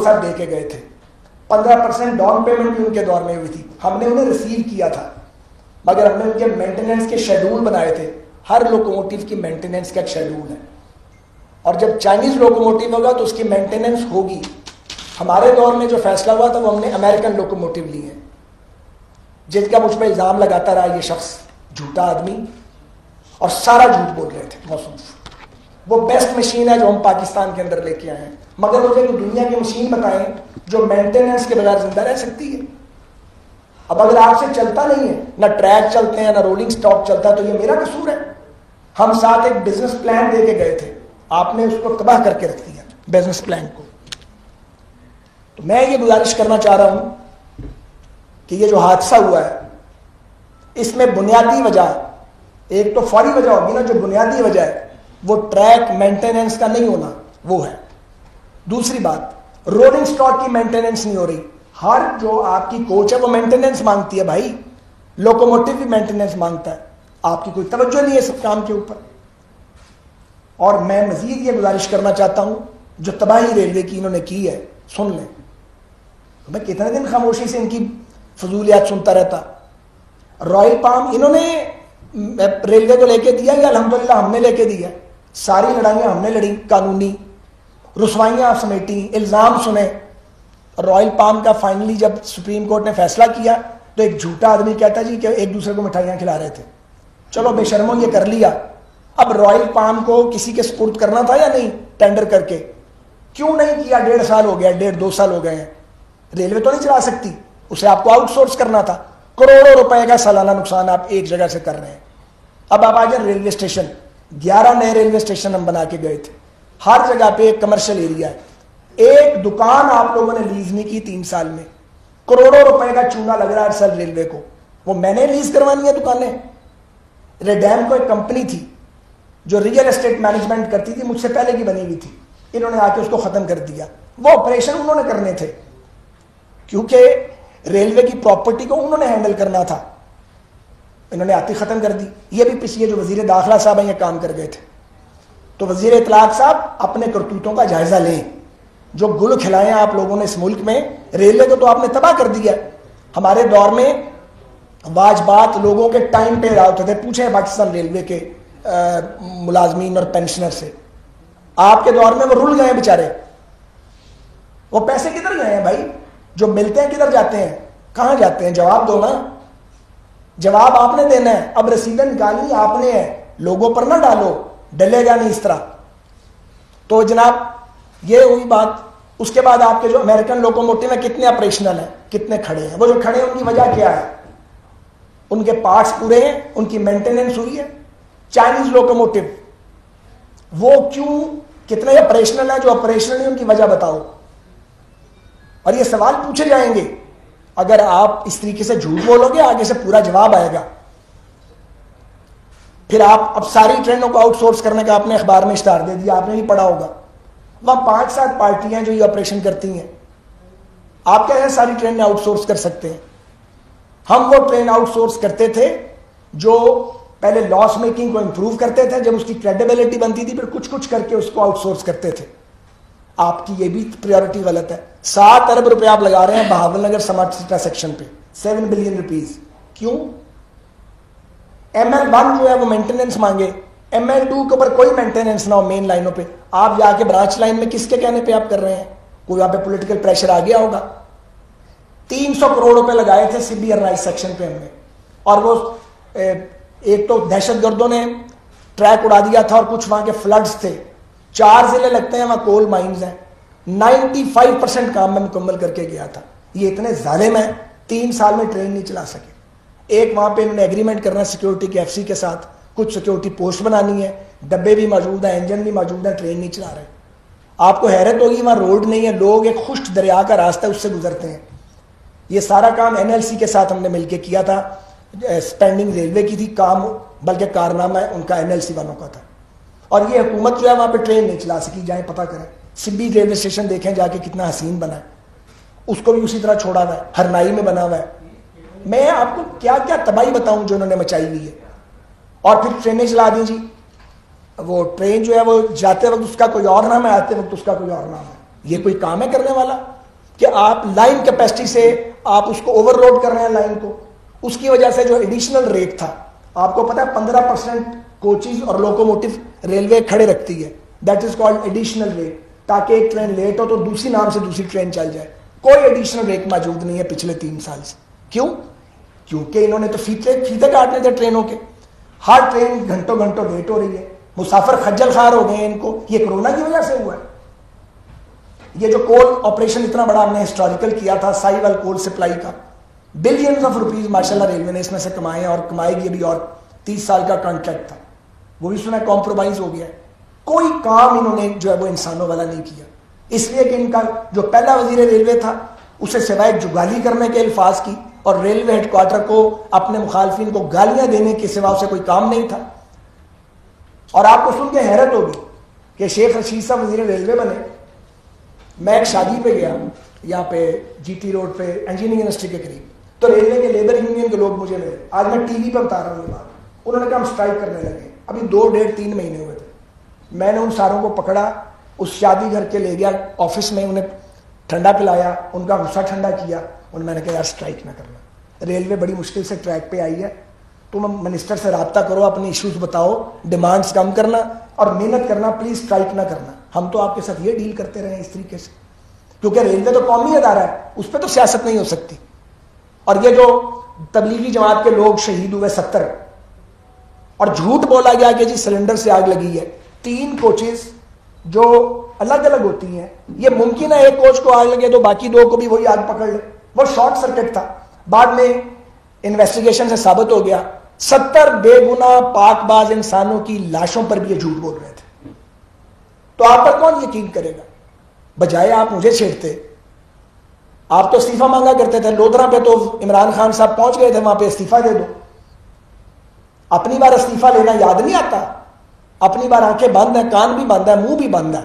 صاحب دے کے گئے تھے, 15% ڈاؤن پیمنٹ بھی ان کے دور میں ہوئی تھی. ہم نے انہیں ریسیو کیا تھا, مگر ہم نے ان کے مینٹیننس کے شیڈول بنائے تھے. ہر لوکوموٹیو کی مینٹیننس کا ایک شیڈول ہے, اور جب چائنیز لوکوموٹیو ہوگا تو اس کی مینٹیننس ہوگی. ہمارے دور میں جو فیصلہ ہوا تھا وہ ہم نے امریکن لوکوموٹیو لی ہیں, جن کا مجھ پہ الزام لگاتا رہا یہ شخص جھوٹا آدمی, اور سارا جھوٹ بول رہے تھے موصوف. وہ بیسٹ مشین ہے جو ہم پاکستان کے اندر لے کے آئے ہیں, مگر مجھے دنیا کی مشین بتائیں جو مینٹیننس کے بغیر زندہ رہ سکتی ہے. اب اگر آپ سے چلتا نہیں ہے, نہ ٹریک چلتے ہیں نہ رولنگ سٹاک چلتا ہے, تو یہ میرا قصور ہے. ہم ساتھ ایک بزنس پلان دے کے گئے تھے, آپ نے اس کو تباہ کر کے رکھ دیا بزنس پلان کو. تو میں یہ گزارش کرنا چاہ رہا ہوں کہ یہ جو حادثہ ہوا ہے اس میں بنیادی وجہ, ایک تو فوری وجہ ہوگی نا, جو بنیادی وجہ ہے وہ ٹریک مینٹیننس کا نہیں ہونا وہ ہے. دوسری بات, رولنگ سٹاک کی مینٹیننس نہیں ہو رہی. ہر جو آپ کی کوچ ہے وہ مینٹیننس مانگتی ہے بھائی, لوکوموٹیو بھی مینٹیننس مانگتا ہے. آپ کی کوئی توجہ نہیں ہے اس کام کے اوپر. اور میں مزید یہ گزارش کرنا چاہتا ہوں, جو تباہی ریلوے کی انہوں نے کی ہے, سن لیں. میں کتنے دن خاموشی سے ان کی فضولیات سنتا رہتا. رائل پام انہوں نے ریلوے کو لے کے دیا یا الحمدللہ ہم نے لے کے دیا؟ ساری لڑائیاں ہم نے لڑی, قانونی رسوائیاں سمیٹی, الزام سنے. رائل پام کا فائنلی جب سپریم کورٹ نے فیصلہ کیا تو ایک جھوٹا آدمی کہتا جی کہ ایک دوسرے کو مٹھائیاں کھلا رہے تھے. چلو بے شرموں یہ کر لیا. اب رائل پام کو کسی کے سپرد کرنا تھا یا نہیں ٹینڈر کر کے؟ کیوں نہیں کیا؟ 1.5 سال ہو گیا, 1.5-2 سال ہو گئے ہیں. ریلوے تو نہیں چلا سکتی, اسے آپ کو آؤٹ سورس کرنا تھا. کروڑوں روپے کا سالانہ نقصان آپ ایک جگہ سے کر رہے ہیں. اب آپ آ جائیں ریلوے اسٹیشن, 11 نئے ریلوے اسٹیشن ہم بنا کے گئے تھے. ہر جگہ پہ ایک کمرشل ایریا ہے. ایک دکان آپ لوگوں نے لیز نہیں کی 3 سال میں. کروڑوں روپے کا چونا لگ رہا ہے سر ریلوے کو. وہ میں نے لیز کروانی ہے دکانیں. ریڈیم کو ایک کمپنی تھی جو ریئل اسٹیٹ مینجمنٹ کرتی تھی, مجھ سے پہلے کی بنی ہوئی تھی. انہوں نے آ کے اس کو ختم کر دیا. وہ آپریشن انہوں نے کرنے تھے کیونکہ ریلوے کی پراپرٹی کو انہوں نے ہینڈل کرنا تھا. انہوں نے آتی ختم کر دی. یہ بھی پچھلے جو وزیر داخلہ صاحب ہیں یہ کام کر گئے تھے. تو وزیر اطلاعات صاحب اپنے کرتوتوں کا جائزہ لیں. جو گل کھلائے ہیں آپ لوگوں نے اس ملک میں, ریلوے کو تو آپ نے تباہ کر دیا. ہمارے دور میں واجبات لوگوں کے ٹائم پہ ادا ہوتے تھے. پوچھیں پاکستان ریلوے کے ملازمین اور پینشنر سے, آپ کے دور میں وہ رول گئے ہیں بیچارے. وہ پیسے کدھر گئے ہیں بھائی؟ جو ملتے ہیں کدھر جاتے ہیں, کہاں جاتے ہیں؟ جواب دو نا, جواب آپ نے دینا ہے. اب رسیدیں نکالنی آپ نے ہے, لوگوں پر نہ ڈالو, ڈلے گا نہیں اس طرح. تو جناب یہ ہوئی بات. اس کے بعد آپ کے جو امریکن لوکوموٹیو ہیں کتنے آپریشنل ہیں, کتنے کھڑے ہیں؟ وہ جو کھڑے ہیں ان کی وجہ کیا ہے؟ ان کے پارٹس پورے ہیں, ان کی مینٹیننس ہوئی ہے. چائنیز لوکوموٹیو وہ کیوں, کتنے آپریشنل ہیں؟ جو آپریشنل ہیں ان کی وجہ بتاؤ. اور یہ سوال پوچھے جائیں گے. اگر آپ اس طریقے سے جھوٹ بولو گے آگے سے پورا جواب آئے گا. پھر آپ اب ساری ٹرینوں کو آؤٹ سورس کرنے کا آپ نے اخبار میں اشتہار دے دیا, آپ نے بھی پڑھا ہوگا. وہاں 5-7 پارٹیاں جو یہ آپریشن کرتی ہیں. آپ کیا ہے ساری ٹرینیں آؤٹ سورس کر سکتے ہیں؟ ہم وہ ٹرین آؤٹ سورس کرتے تھے جو پہلے لاس میکنگ کو امپروو کرتے تھے, جب اس کی کریڈیبلٹی بنتی تھی پھر کچھ کچھ کر کے اس کو آؤٹ سورس کرتے تھے. آپ کی یہ بھی پریورٹی غلط ہے. 7 ارب روپے آپ لگا رہے ہیں Bahawal Nagar smart city section پہ, 7 بلین روپیز. کیوں؟ ML1 جو ہے وہ مینٹیننس مانگے, ML2 کے اوپر کوئی مینٹیننس نہ ہو مین لائنوں پہ. آپ جا کے برانچ لائن میں کس کے کہنے پہ آپ کر رہے ہیں؟ کوئی وہاں پہ پولیٹیکل پریشر آ گیا ہوگا. 300 کروڑ روپے لگائے تھے سبی ارنائز سیکشن پہ ہم نے, اور وہ ایک تو دہشت گردوں نے ٹریک اڑا دیا تھا اور کچھ وہاں کے فلڈز تھے. 4 ضلع لگتے ہیں وہاں, کول مائنز ہیں. 95% کام میں مکمل کر کے گیا تھا. یہ اتنے ظالم ہیں 3 سال میں ٹرین نہیں چلا سکے. ایک وہاں پہ انہوں نے ایگریمنٹ کرنا ہے سیکورٹی کے FC کے ساتھ, کچھ سیکورٹی پوسٹ بنانی ہے, ڈبے بھی موجود ہیں, انجن بھی موجود ہیں, ٹرین نہیں چلا رہے. آپ کو حیرت ہوگی وہاں روڈ نہیں ہے, لوگ ایک خشک دریا کا راستہ ہے اس سے گزرتے ہیں. یہ سارا کام NLC کے ساتھ ہم نے مل کے کیا تھا. اسپینڈنگ ریلوے کی تھی کام, بلکہ کارنامہ ان کا NLC والوں کا تھا. اور یہ حکومت جو ہے وہاں پہ ٹرین نہیں چلا سکی. جائیں پتہ کریں, سبی ریلوے اسٹیشن دیکھیں جا کے کتنا حسین بنا ہے, اس کو بھی اسی طرح چھوڑا ہوا ہے, ہرنائی میں بنا ہوا ہے. میں آپ کو کیا کیا تباہی بتاؤں جو انہوں نے مچائی ہوئی ہے. اور پھر ٹرینیں چلا دیں جی. وہ ٹرین جو ہے وہ جاتے وقت اس کا کوئی اور نام ہے, آتے وقت اس کا کوئی اور نام ہے. یہ کوئی کام ہے کرنے والا کہ آپ لائن کیپیسٹی سے آپ اس کو اوور لوڈ کر رہے ہیں لائن کو. اس کی وجہ سے جو ایڈیشنل ریٹ تھا, آپ کو پتا ہے 15% کوچز اور لوکوموٹیو ریلوے کھڑے رکھتی ہے, that is called additional rate, تاکہ ایک ٹرین لیٹ ہو تو دوسری نام سے دوسری ٹرین چل جائے. کوئی ایڈیشنل ریٹ موجود نہیں ہے پچھلے 3 سال سے. کیوں؟ کیونکہ انہوں نے تو فیتے کاٹنے تھے ٹرینوں کے. ہر ٹرین گھنٹوں گھنٹوں لیٹ ہو رہی ہے, مسافر خجل خوار ہو گئے ہیں ان کو. یہ کرونا کی وجہ سے ہوا ہے. یہ جو کول آپریشن اتنا بڑا ہم نے ہسٹوریکل کیا تھا سائیول کول سپلائی کا, بلینز آف روپیز ماشاءاللہ ریلوے نے اس میں سے کمائے ہیں اور کمائے گی ابھی, اور 30 سال کا کانٹریکٹ تھا وہ بھی سنا کمپرومائز ہو گیا ہے. کوئی کام انہوں نے جو ہے وہ انسانوں والا نہیں کیا, اس لیے کہ ان کا جو پہلا وزیر ریلوے تھا اسے سوائے جگالی کرنے کے الفاظ کی اور ریلوے ہیڈ کوارٹر کو اپنے مخالفین کو گالیاں دینے کے سوا اسے کوئی کام نہیں تھا. اور آپ کو سن کے حیرت ہوگی کہ شیخ رشید صاحب وزیر ریلوے بنے. میں ایک شادی پہ گیا یہاں پہ جی ٹی روڈ پہ انجینئرنگ یونیورسٹی کے قریب, تو ریلوے کے لیبر یونین کے لوگ مجھے ملے. آج میں ٹی وی پہ بتا رہا ہوں یہ بات. انہوں نے کہا ہم اسٹرائک کرنے لگے. ابھی 2, 1.5, 3 مہینے ہوئے تھے. میں نے ان ساروں کو پکڑا, اس شادی گھر کے لے گیا آفس میں, انہیں ٹھنڈا پلایا, ان کا غصہ ٹھنڈا کیا, اور میں نے کہا یار اسٹرائک نہ کرنا, ریلوے بڑی مشکل سے ٹریک پہ آئی ہے, تم منسٹر سے رابطہ کرو, اپنے ایشوز بتاؤ, ڈیمانڈز کم کرنا اور محنت کرنا, پلیز اسٹرائک نہ کرنا. ہم تو آپ کے ساتھ یہ ڈیل کرتے رہے اس طریقے سے, کیونکہ ریلوے تو قومی ادارہ ہے, اس پہ تو سیاست نہیں ہو سکتی. اور یہ جو تبلیغی جماعت کے لوگ شہید ہوئے 70, اور جھوٹ بولا گیا کہ جی سلنڈر سے آگ لگی ہے. 3 کوچز جو الگ الگ ہوتی ہیں, یہ ممکن ہے ایک کوچ کو آگ لگے تو باقی 2 کو بھی وہی آگ پکڑ لے. وہ شارٹ سرکٹ تھا. بعد میں انویسٹیگیشن سے ثابت ہو گیا 70 بے گناہ پاک باز انسانوں کی لاشوں پر بھی یہ جھوٹ بول رہے تھے. تو آپ پر کون یقین کرے گا؟ بجائے آپ مجھے چھیڑتے, آپ تو استعفیٰ مانگا کرتے تھے. لودھرا پہ تو عمران خان صاحب پہنچ گئے تھے, وہاں پہ استعفیٰ دے دو. اپنی بار استعفیٰ لینا یاد نہیں آتا؟ اپنی بار آنکھیں بند ہیں, کان بھی بند ہے, منہ بھی بند ہے.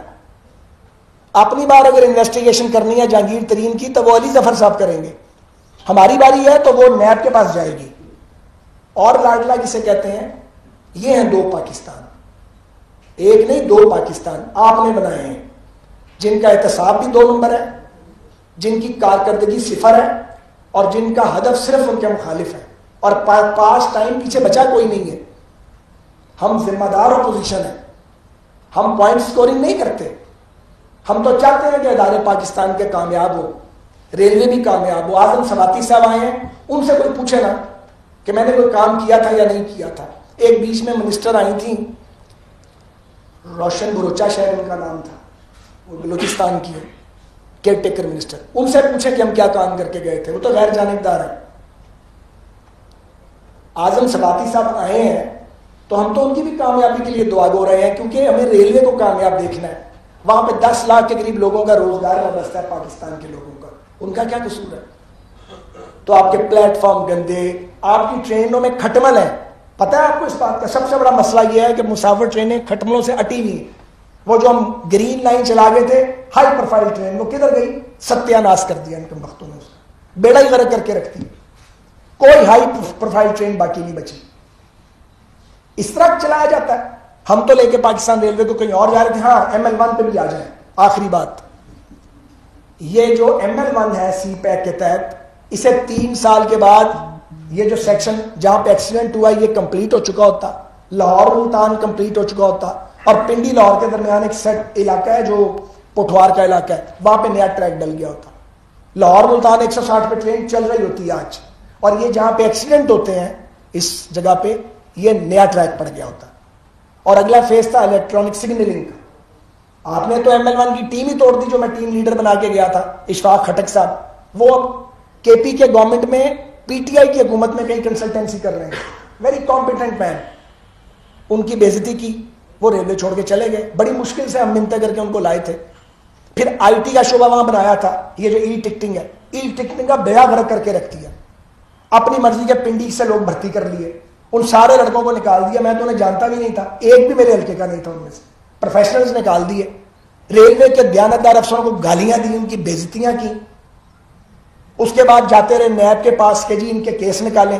اپنی بار اگر انویسٹیگیشن کرنی ہے جہانگیر ترین کی تو وہ علی ظفر صاحب کریں گے. ہماری باری ہے تو وہ نیب کے پاس جائے گی. اور لاڈلا جسے کہتے ہیں, یہ ہیں 2 پاکستان, ایک نہیں 2 پاکستان آپ نے بنائے ہیں, جن کا احتساب بھی 2 نمبر ہے, جن کی کارکردگی 0 ہے, اور جن کا ہدف صرف ان کے مخالف ہے, اور پاس ٹائم پیچھے بچا کوئی نہیں ہے. ہم ذمہ دار اپوزیشن ہیں, ہم پوائنٹ سکورنگ نہیں کرتے. ہم تو چاہتے ہیں کہ ادارے پاکستان کے کامیاب ہو, ریلوے بھی کامیاب ہو. اعظم سواتی صاحب آئے ہیں, ان سے کوئی پوچھے نا کہ میں نے کوئی کام کیا تھا یا نہیں کیا تھا. ایک بیچ میں منسٹر آئی تھیں, روشن بروچا شاید ان کا نام تھا, وہ بلوچستان کی ہے, کیئر ٹیکر منسٹر. ان سے پوچھے کہ ہم کیا کام کر کے گئے تھے, وہ تو غیر جانبدار ہیں. اعظم سواتی صاحب آئے ہیں تو ہم تو ان کی بھی کامیابی کے لیے دعا گو رہے ہیں, کیونکہ ہمیں ریلوے کو کامیاب دیکھنا ہے. وہاں پہ 10 لاکھ کے قریب لوگوں کا روزگار وابستہ ہے پاکستان کے لوگوں کا, ان کا کیا قصور ہے؟ تو آپ کے پلیٹ فارم گندے, آپ کی ٹرینوں میں کھٹمل ہیں. پتہ ہے آپ کو اس بات کا سب سے بڑا مسئلہ یہ ہے کہ مسافر ٹرینیں کھٹملوں سے اٹی ہوئی ہیں. وہ جو ہم گرین لائن چلا گئے تھے ہائی پروفائل ٹرین, وہ کدھر گئی؟ ستیہ ناش کر دیا ان کے وقتوں نے, اس کا بیڑا ہی غرق کر کے رکھتی. کوئی ہائی پروفائل ٹرین باقی نہیں بچی. اس طرح چلایا جاتا ہے. ہم تو لے کے پاکستان ریلوے کو کہیں اور جا رہے تھے. ہاں ML1 پہ بھی آ جائیں. آخری بات, یہ جو ML1 ہے سی پیک کے تحت, اسے 3 سال کے بعد یہ جو سیکشن جہاں پہ ایکسیڈنٹ ہوا یہ کمپلیٹ ہو چکا ہوتا, لاہور ملتان کمپلیٹ ہو چکا ہوتا, اور پنڈی لاہور کے درمیان ایک سیٹ علاقہ ہے جو پٹھوار کا علاقہ ہے, وہاں پہ نیا ٹریک ڈل گیا ہوتا. لاہور ملتان 160 پہ ٹرین چل رہی ہوتی ہے آج, اور یہ جہاں پہ ایکسیڈنٹ ہوتے ہیں اس جگہ پہ یہ نیا ٹریک پڑ گیا ہوتا. اور اگلا فیز تھا الیکٹرانک سگنلنگ کا. آپ نے تو ML1 کی ٹیم ہی توڑ دی, جو میں ٹیم لیڈر بنا کے گیا تھا, اشفاق خٹک صاحب. وہ KP کے گورنمنٹ میں PTI کی حکومت میں کہیں کنسلٹنسی کر رہے ہیں, ویری کمپیٹنٹ مین. ان کی بےزتی کی, وہ ریلوے چھوڑ کے چلے گئے. بڑی مشکل سے ہم منتیں کر کے ان کو لائے تھے. پھر IT کا شعبہ وہاں بنایا تھا. یہ جو ٹکٹنگ ہے, ٹکٹنگ کا بیڑا غرق کر کے رکھ دیا. اپنی مرضی کے پنڈی سے لوگ بھرتی کر لیے, ان سارے لڑکوں کو نکال دیا. میں تو انہیں جانتا بھی نہیں تھا, ایک بھی میرے ہلکے کا نہیں تھا ان میں سے. پروفیشنلز نکال دیے. ریلوے کے دیانتدار افسروں کو گالیاں دی, ان کی بےزتیاں کی. اس کے بعد جاتے رہے نیب کے پاس کہ جی ان کے کیس نکالیں.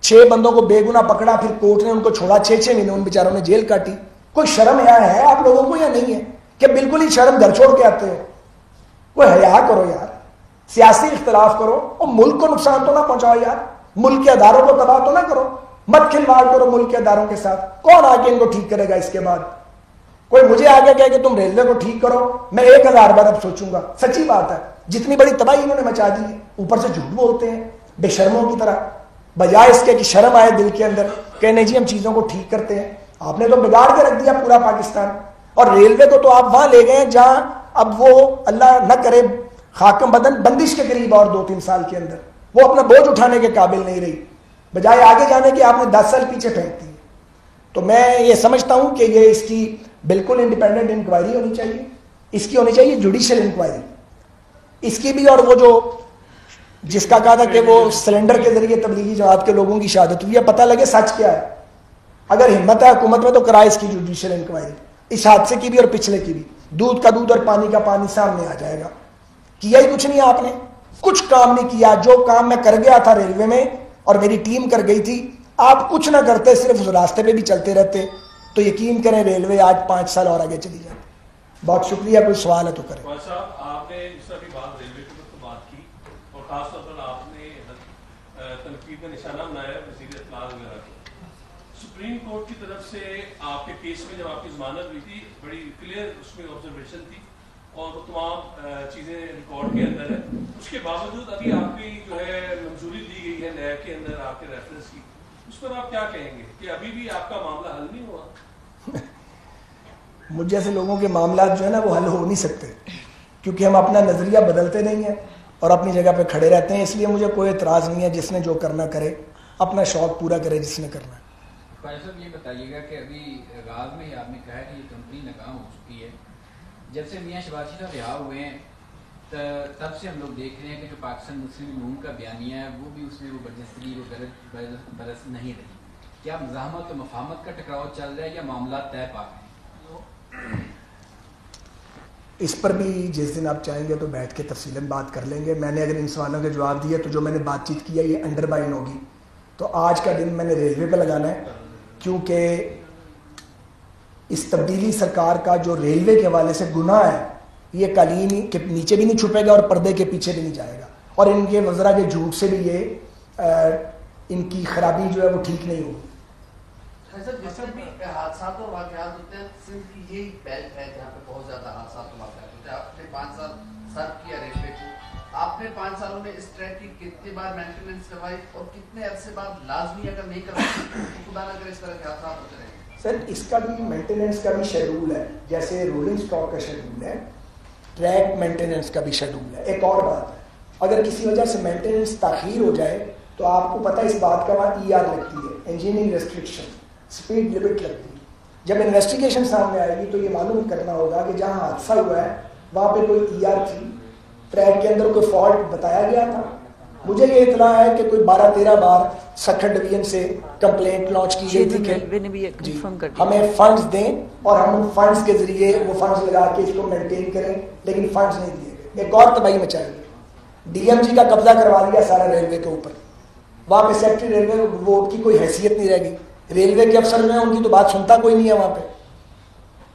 6 بندوں کو بے گناہ پکڑا, پھر کورٹ نے ان کو چھوڑا. 6 مہینے ان بیچاروں نے جیل کاٹی. کوئی شرم ہے آپ لوگوں کو یا نہیں ہے کہ بالکل ہی شرم گھر چھوڑ کے آتے ہو؟ کوئی حیا کرو یار, سیاسی اختلاف کرو اور ملک کو نقصان تو نہ پہنچاؤ یار, ملک کے اداروں کو تباہ تو نہ کرو, مت کھلواڑ کرو ملک کے اداروں کے ساتھ. کون آ کے ان کو ٹھیک کرے گا اس کے بعد؟ کوئی مجھے آگے کہے کہ تم ریلوے کو ٹھیک کرو, میں 1000 بار اب سوچوں گا. سچی بات ہے, جتنی بڑی تباہی انہوں نے مچا دی ہے, اوپر سے جھوٹ بولتے ہیں بے شرموں کی طرح, بجائے اس کے کہ شرم آئے دل کے اندر کہنے جی ہم چیزوں کو ٹھیک کرتے ہیں. آپ نے تو بگاڑ کے رکھ دیا پورا پاکستان. اور ریلوے کو تو آپ وہاں لے گئے جہاں اب وہ اللہ نہ کرے خاکم بدن بندش کے قریب, اور 2-3 سال کے اندر وہ اپنا بوجھ اٹھانے کے قابل نہیں رہی, بجائے آگے جانے کے آپ نے 10 سال پیچھے پھینک دی. تو میں یہ سمجھتا ہوں کہ یہ اس کی بالکل انڈیپینڈنٹ انکوائری ہونی چاہیے, اس کی ہونی چاہیے جوڈیشل انکوائری اس کی بھی. اور وہ جو جس کا کہا تھا کہ وہ سلنڈر کے ذریعے تبلیغی جماعت کے لوگوں کی شہادت ہوئی ہے, پتہ لگے سچ کیا ہے. اگر ہمت ہے حکومت میں تو کرائے اس کی جوڈیشل انکوائری, اس حادثے کی بھی اور پچھلے کی بھی. دودھ کا دودھ اور پانی کا پانی سامنے آ جائے گا. کیا ہی کچھ نہیں, آپ نے کچھ کام نہیں کیا. جو کام میں کر گیا تھا ریلوے میں اور میری ٹیم کر گئی تھی, آپ کچھ نہ کرتے, صرف اس راستے پہ بھی چلتے رہتے, تو یقین کریں ریلوے آج 5 سال اور آگے چلی جاتی. بہت شکریہ, کوئی سوال ہے تو کریں. صاحب آپ نے اس طرح کی بات ریلوے کے اوپر بات کی, اور خاص طور پر آپ نے تنقید کا نشانہ بنایا وزیر اطلاع وغیرہ کو. سپریم کورٹ کی طرف سے آپ کے کیس میں جب آپ کی ضمانت ہوئی تھی, بڑی کلیئر اس میں آبزرویشن تھی اور وہ تمام چیزیں ریکارڈ کے اندر ہے. اس کے باوجود ابھی آپ کی جو ہے منظوری دی گئی ہے نیب کے اندر آپ کے ریفرنس کی, اس پر آپ کیا کہیں گے کہ ابھی بھی آپ کا معاملہ حل نہیں ہوا؟ مجھ جیسے لوگوں کے معاملات جو ہے نا وہ حل ہو نہیں سکتے, کیونکہ ہم اپنا نظریہ بدلتے نہیں ہیں اور اپنی جگہ پہ کھڑے رہتے ہیں. اس لیے مجھے کوئی اعتراض نہیں ہے, جس نے جو کرنا کرے, اپنا شوق پورا کرے جس نے کرنا ہے. صاحب یہ بتائیے گا کہ ابھی آغاز میں ہی آپ نے کہا ہے کہ یہ کمپنی ناکام ہو چکی ہے. جب سے میاں شہباز شریف رہا ہوئے ہیں تب سے ہم لوگ دیکھ رہے ہیں کہ جو پاکستان مسلم لیگ کا بیانیہ ہے وہ بھی اس میں وہ برجستگی وہ برس نہیں رہی. کیا مزاحمت و مفاہمت کا ٹکراؤ چل رہا ہے یا معاملات طے پا ہیں؟ اس پر بھی جس دن آپ چاہیں گے تو بیٹھ کے تفصیلاً بات کر لیں گے. میں نے اگر ان سوالوں کے جواب دیے تو جو میں نے بات چیت کی ہے یہ انڈر بائن ہوگی. تو آج کا دن میں نے ریلوے پہ لگانا ہے, کیونکہ اس تبدیلی سرکار کا جو ریلوے کے حوالے سے گناہ ہے یہ قالین کے نیچے بھی نہیں چھپے گا اور پردے کے پیچھے بھی نہیں جائے گا, اور ان کے وزراء کے جھوٹ سے بھی یہ ان کی خرابی جو ہے وہ ٹھیک نہیں ہوگی. جیسے بھی حادثات اور واقعات ہوتے ہیں, صرف یہی بیلٹ ہے جہاں پہ بہت زیادہ حادثات اور واقعات ہوتے ہیں. آپ نے 5 سال سرو کیا ریلوے کو, آپ نے 5 سالوں میں اس ٹریک کی کتنی بار مینٹیننس کروائی اور کتنے عرصے بعد لازمی اگر نہیں کروائی تو خدا نہ کرے اس طرح کے حادثات ہوتے رہیں؟ سر اس کا بھی مینٹیننس کا بھی شیڈول ہے, جیسے رولنگ اسٹاک کا شیڈول ہے, ٹریک مینٹیننس کا بھی شیڈول ہے. ایک اور بات ہے, اگر کسی وجہ سے مینٹیننس تاخیر ہو جائے تو آپ کو پتہ اس بات کا وہاں ER لگتی ہے, انجینئرنگ ریسٹرکشن, اسپیڈ لمٹ لگتی ہے. جب انویسٹیگیشن سامنے آئے گی تو یہ معلوم کرنا ہوگا کہ جہاں حادثہ ہوا ہے وہاں پہ کوئی ER تھی, ٹریک کے اندر کوئی فالٹ بتایا گیا تھا. مجھے یہ اطلاع ہے کہ کوئی 12-13 بار سکھر ڈویژن سے کمپلینٹ لانچ کی گئی تھی کہ جی ہمیں فنڈز دیں اور ہم ان فنڈز کے ذریعے وہ فنڈز لگا کے اس کو مینٹین کریں, لیکن فنڈز نہیں دیے گئے. ایک اور تباہی مچائی گئی, DMG کا قبضہ کروا لیا سارا ریلوے کے اوپر. وہاں پہ سیکٹری ریلوے بورڈ کی کوئی حیثیت نہیں رہ گئی. ریلوے کے افسر جو ہیں ان کی تو بات سنتا کوئی نہیں ہے وہاں پہ,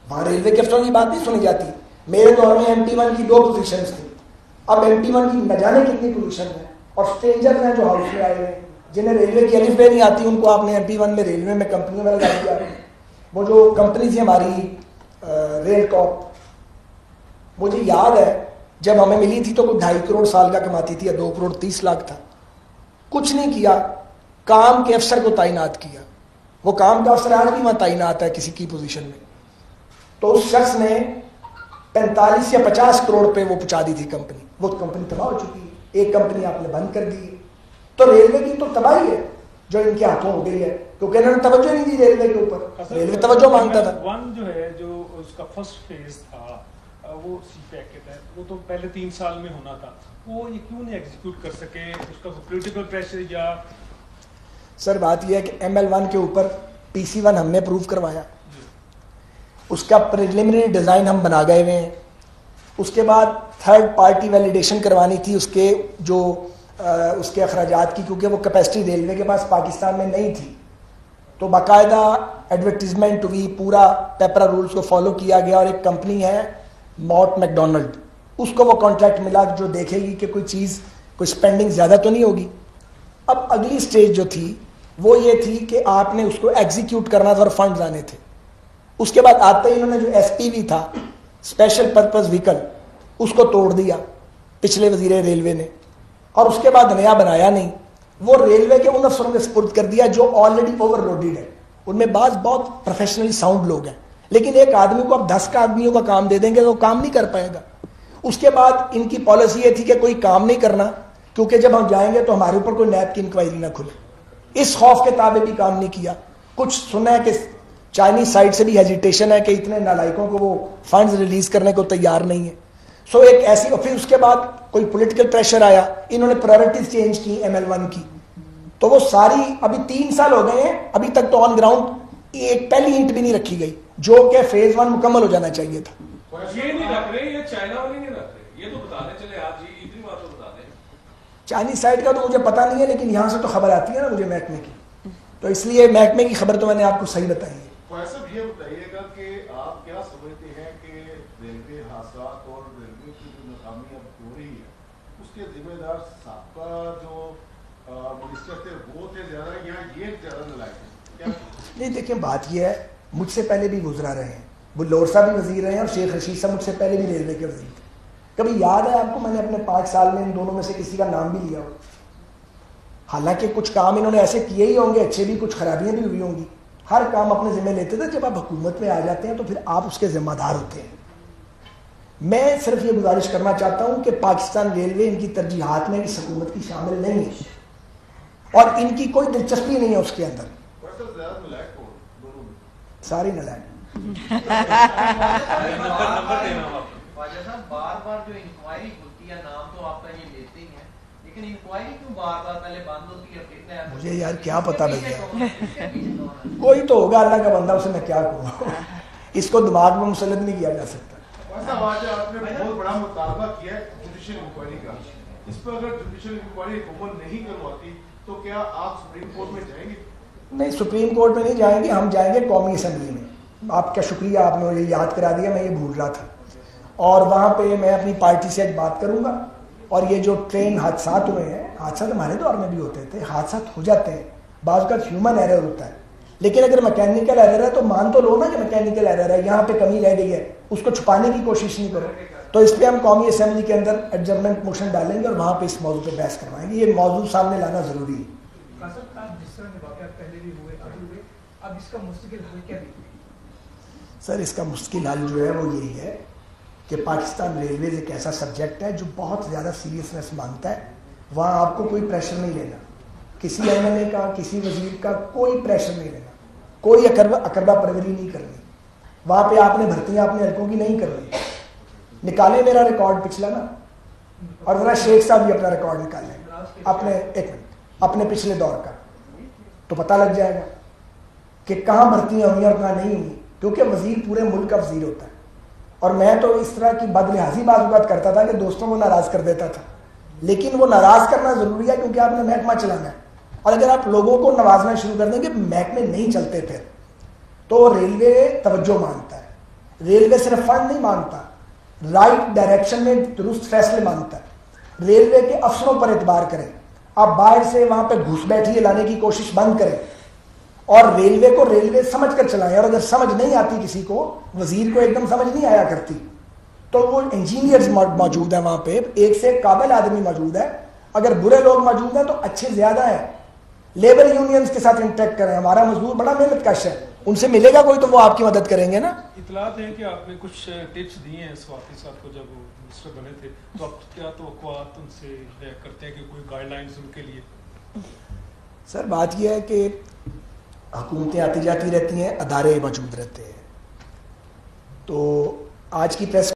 وہاں ریلوے کے افسروں کی بات نہیں سنی جاتی. میرے دور میں MT1 کی 2 پوزیشنز تھیں, اب MT1 کی نہ جانے کتنی پوزیشن ہے. اور اسٹرینجر ہیں جو ہاؤس میں آئے ہوئے ہیں جنہیں ریلوے کی الف بے نہیں آتی, ان کو آپ نے MT1 میں ریلوے میں کمپنیوں میں لگا دیا. وہ جو کمپنی تھی ہماری ریل ٹاپ, مجھے یاد ہے جب ہمیں ملی تھی تو کوئی 2.5 کروڑ سال کا کماتی تھی یا 2 کروڑ 30 لاکھ تھا. کچھ نہیں کیا, کام کے افسر کو تعینات کیا. وہ کام کا افسر آج بھی وہاں تعینات ہے کسی کی پوزیشن میں. تو اس شخص نے 45 یا 50 کروڑ پہ وہ پہنچا دی تھی کمپنی. وہ کمپنی تباہ ہو چکی ہے, ایک کمپنی آپ نے بند کر دی. تو ریلوے کی تو تباہی ہے جو ان کے ہاتھوں ہو گئی ہے, کیونکہ انہوں نے توجہ نہیں دی ریلوے کے اوپر. ریلوے توجہ مانگتا تھا. ون جو ہے جو اس کا فرسٹ فیز تھا وہ سی پیک کے تحت, وہ تو پہلے 3 سال میں ہونا تھا, وہ یہ کیوں نہیں ایگزیکیوٹ کر سکے؟ اس کا پولیٹیکل پریشر یا سر بات یہ ہے کہ ML1 کے اوپر PC1 ہم نے اپروو کروایا, اس کا پریلیمنری ڈیزائن ہم بنا گئے ہوئے ہیں. اس کے بعد تھرڈ پارٹی ویلیڈیشن کروانی تھی اس کے جو اس کے اخراجات کی, کیونکہ وہ کیپیسٹی ریلوے کے پاس پاکستان میں نہیں تھی. تو باقاعدہ ایڈورٹیزمنٹ ہوئی, پورا پیپرا رولز کو فالو کیا گیا, اور ایک کمپنی ہے ماٹ میکڈونلڈ, اس کو وہ کانٹریکٹ ملا جو دیکھے گی کہ کوئی چیز کوئی سپینڈنگ زیادہ تو نہیں ہوگی. اب اگلی سٹیج جو تھی وہ یہ تھی کہ آپ نے اس کو ایگزیکیوٹ کرنا تھا اور فنڈز آنے تھے. اس کے بعد آتے ہی انہوں نے جو ایس پی وی تھا اسپیشل پرپز وہیکل اس کو توڑ دیا پچھلے وزیر ریلوے نے, اور اس کے بعد نیا بنایا نہیں, وہ ریلوے کے ان افسروں کے سپرد کر دیا جو آلریڈی اوور لوڈیڈ ہے. ان میں بعض بہت پروفیشنلی ساؤنڈ لوگ ہیں, لیکن ایک آدمی کو اب 10 آدمیوں کا کام دے دیں گے تو وہ کام نہیں کر پائے گا. اس کے بعد ان کی پالیسی یہ تھی کہ کوئی کام نہیں کرنا, کیونکہ جب ہم جائیں گے تو ہمارے اوپر کوئی نیب کی انکوائری نہ کھلے. اس خوف کے تابع بھی کام نہیں کیا. کچھ سنا ہے کہ چائنیز سائڈ سے بھی ہیزیٹیشن ہے کہ اتنے نالائکوں کو وہ فنڈز ریلیز کرنے کو تیار نہیں ہے. سو ایک ایسی, اور پھر اس کے بعد کوئی پولیٹیکل پریشر آیا, انہوں نے پرائرٹیز چینج کی ML1 کی, تو وہ ساری ابھی 3 سال ہو گئے ہیں, ابھی تک تو آن گراؤنڈ ایک پہلی ہنٹ بھی نہیں رکھی گئی, جو کہ فیز 1 مکمل ہو جانا چاہیے تھا. یہ نہیں رکھ رہے, یہ چائنا والے نہیں رکھ رہے, یہ تو بتا دیں چلے آپ جی اتنی بات تو بتا دیں. چائنیز سائڈ کا تو مجھے پتا نہیں ہے, لیکن یہاں سے تو خبر آتی ہے نا مجھے محکمے کی, تو اس لیے محکمے کی خبر تو میں نے آپ کو صحیح بتائی ہے. صاحب یہ بتائیے گا کہ آپ کیا سمجھتے ہیں کہ ریلوے حادثات اور ریلوے کی جو ناکامی اب ہو رہی ہے اس کے ذمہ دار سابقہ جو منسٹر تھے وہ تھے زیادہ یا یہ زیادہ نالائق ہیں؟ نہیں دیکھیں, بات یہ ہے مجھ سے پہلے بھی گزرا رہے ہیں, بلور صاحب بھی وزیر رہے ہیں اور شیخ رشید صاحب مجھ سے پہلے بھی ریلوے کے وزیر تھے. کبھی یاد ہے آپ کو میں نے اپنے 5 سال میں ان دونوں میں سے کسی کا نام بھی لیا ہو؟ حالانکہ کچھ کام انہوں نے ایسے کیے ہی ہوں گے, اچھے بھی, کچھ خرابیاں بھی ہوئی ہوں گی. ہر کام اپنے ذمہ لیتے تھے. جب آپ حکومت میں آ جاتے ہیں تو پھر آپ اس کے ذمہ دار ہوتے ہیں. میں صرف یہ گزارش کرنا چاہتا ہوں کہ پاکستان ریلوے ان کی ترجیحات میں اس حکومت کی شامل نہیں ہے اور ان کی کوئی دلچسپی نہیں ہے اس کے اندر. ساری نلائق. بار بار جو انکوائری ہوتی ہے, نام تو آپ کا یہ لیتے ہی ہیں, لیکن انکوائری کیوں بار بار پہلے بند ہوتی ہے؟ مجھے یار کیا پتا بھیا, کوئی تو ہوگا اللہ کا بندہ, اسے میں کیا کہوں, اس کو دماغ میں مسلط نہیں کیا جا سکتا. آپ نے بہت بڑا مطالبہ کیا ہے جوڈیشل انکوائری کا, اس پر اگر جوڈیشل انکوائری حکومت نہیں کرواتی تو کیا آپ سپریم کورٹ میں جائیں گے؟ نہیں, سپریم کورٹ میں نہیں جائیں گے, ہم جائیں گے قومی اسمبلی میں. آپ کا شکریہ, آپ نے مجھے یاد کرا دیا, میں یہ بھول رہا تھا. اور وہاں پہ میں اپنی پارٹی سے آج بات کروں گا. اور یہ جو ٹرین حادثات ہوئے ہیں, حادثات ہمارے دور میں بھی ہوتے تھے, حادثات ہو جاتے ہیں, بعض اوقات ہیومن ایرر ہوتا ہے, لیکن اگر میکینیکل ایرر ہے تو مان تو لو نا کہ میکینیکل ایرر ہے, یہاں پہ کمی رہ گئی ہے, اس کو چھپانے کی کوشش نہیں کرو. تو اس پہ ہم قومی اسمبلی کے اندر ایڈجرمنٹ موشن ڈالیں گے اور وہاں پہ اس موضوع پہ بحث کروائیں گے. یہ موضوع سامنے لانا ضروری ہے. سر اس کا مستقل حل جو ہے وہ یہی ہے کہ پاکستان ریلویز ایک ایسا سبجیکٹ ہے جو بہت زیادہ سیریسنس مانگتا ہے. وہاں آپ کو کوئی پریشر نہیں لینا, کسی MLA کا, کسی وزیر کا کوئی پریشر نہیں لینا, کوئی اکربہ پروری نہیں کرنی. وہاں پہ آپ نے بھرتیاں اپنے حلقوں کی نہیں کرنی. نکالیں میرا ریکارڈ پچھلا نا, اور ذرا شیخ صاحب بھی اپنا ریکارڈ نکالیں اپنے, ایک منٹ, اپنے پچھلے دور کا, تو پتہ لگ جائے گا کہ کہاں بھرتیاں ہوئی اور کہاں نہیں ہوئی. کیونکہ وزیر پورے ملک کا وزیر ہوتا ہے, اور میں تو اس طرح کی بد لحاظی بعض اوقات کرتا تھا کہ دوستوں کو ناراض کر دیتا تھا, لیکن وہ ناراض کرنا ضروری ہے کیونکہ آپ نے محکمہ چلانا ہے. اور اگر آپ لوگوں کو نوازنا شروع کر دیں گے محکمے نہیں چلتے پھر, تو ریلوے توجہ مانگتا ہے. ریلوے صرف فنڈ نہیں مانگتا, رائٹ ڈائریکشن میں درست فیصلے مانگتا ہے. ریلوے کے افسروں پر اعتبار کریں, آپ باہر سے وہاں پہ گھس بیٹھیے لانے کی کوشش بند کریں, اور ریلوے کو ریلوے سمجھ کر چلائیں. اور اگر سمجھ نہیں آتی کسی کو, وزیر کو ایک دم سمجھ نہیں آیا کرتی, تو وہ انجینئرز موجود ہیں وہاں پہ, ایک سے قابل آدمی موجود ہے. اگر برے لوگ موجود ہیں تو اچھے زیادہ ہیں. لیبر یونینز کے ساتت انٹریکٹ کریں, ہمارا مزدور بڑا محنت کش ہے, ان سے ملے گا کوئی تو وہ آپ کی مدد کریں گے نا. اطلاعات ہیں کہ آپ نے کچھ ٹپس دیے ہیں سواتی صاحب کو جب وہ منسٹر بنے تھے, تو آپ کیا توقعات ان سے کرتے ہیں کہ کوئی گائیڈ لائنز ان کے لیے؟ سر بات یہ ہے کہ حکومتیں آتی جاتی رہتی ہیں, ادارے موجود رہتے ہیں. تو آج کی پریس